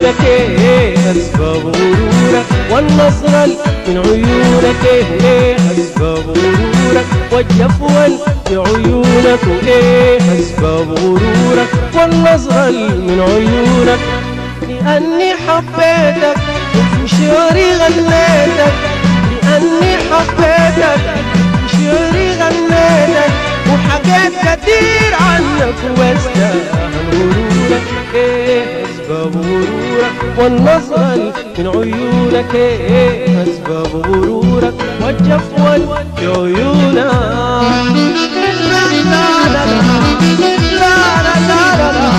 لك أسباب غرورك، والنظرة من عيونك أسباب غرورك، والجفوة بعيونك أسباب غرورك، والنظرة من عيونك. لأني حبيتك وفي شعري غنيتك، لأني حبيتك وفي شعري غنيتك، وحكيت كتير عنك واستاهل غرورك أسباب غرورك، والنظرة من عيونك أسباب غرورك، والجفوة في عيونك. لا لا لا لا لا لا لا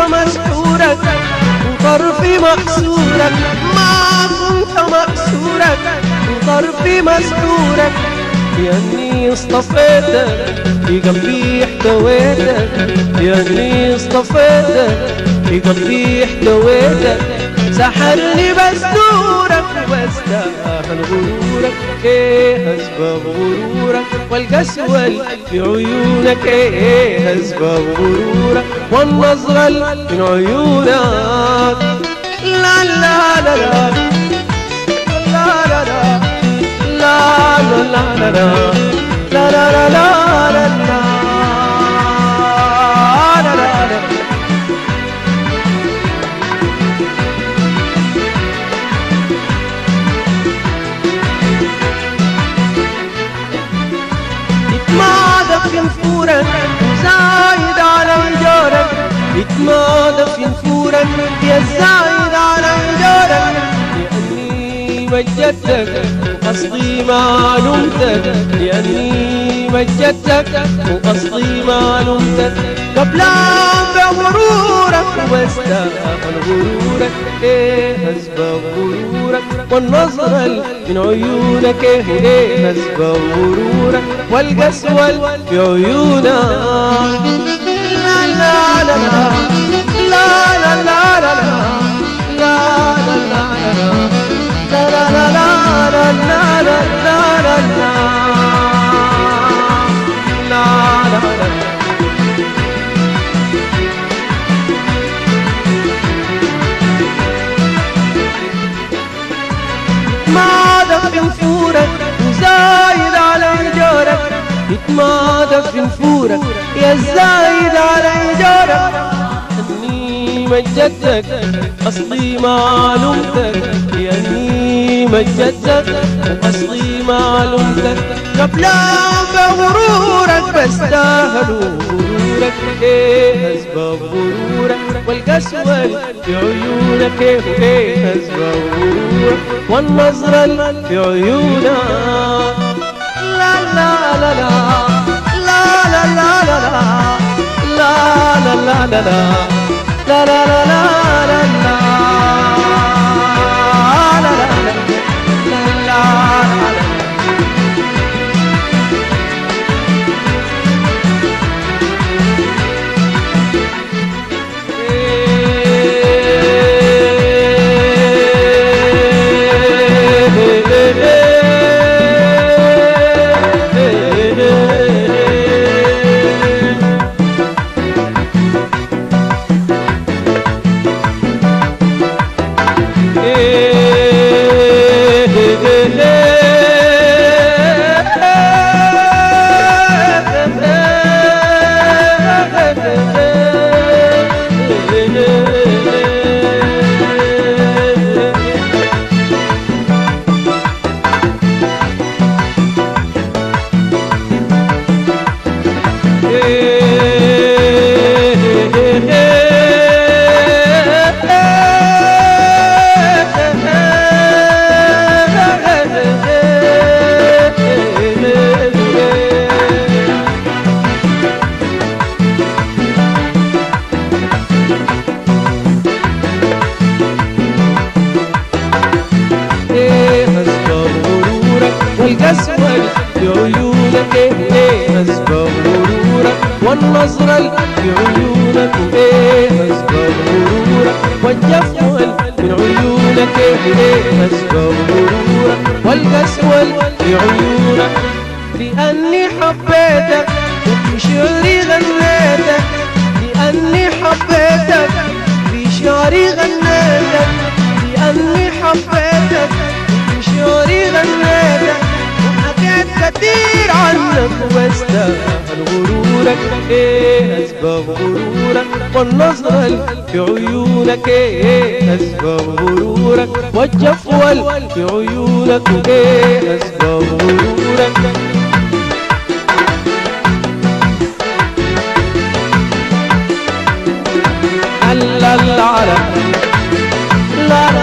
مسحورك وطرفي محسورك، ما كنت مأسورك وطرفي مسحورك، لأني اصطفيتك في قلبي احتويتك، لأني اصطفيتك في قلبي احتويتك، سحرني بس نورك واستاهل غرورك أسباب غرورك، والقسوة في عيونك أسباب غرورك، والنظرة من عيونك. لا لا لا لا لا لا لا لا لا لا لا لا لا. يتمادى في نفورك وزايد على جارك، يتمادى في نفورك يا زايد على جارك، لأني مجدتك وقصدي ما لمتك، لأني مجدتك وقصدي ما لمتك، قبل بغرورك واستاهل غرورك أسباب غرورك، والنظرة من عيونك أسباب غرورك، والقسوة في عيونك. لا لا لا لا لا لا لا لا يتمادى في نفورك وزايد على جارك، يتمادى في نفورك يا زايد على جارك، أني مجدتك قصدي ما لمتك، لأني مجدتك وقصدي ما لمتك، قبل بغرورك بستاهل غرورك أسباب غرورك، والقسوة في عيونك أسباب غرورك، والنظرة في عيونك. لا لا لا لا لا لا لا لا لا لا لا لا لا لا لا لا. والقسوة في عيونك أسباب غرورك، والنظرة في عيونك عيونك ايه اسباب غرورك، والجفول من عيونك ايه اسباب غرورك، والقسوة في عيونك. لأني حبيتك في شعري غنيتك، لأني حبيتك في شعري غنيتك، لأني حبيتك في شعري غنيتك، وحكيت كتير عنك واستاهل غرورك ايه اسباب غرورك، والنظرة في عيونك ايه اسباب غرورك، والجفول في عيونك ايه اسباب غرورك. لا لا لا لا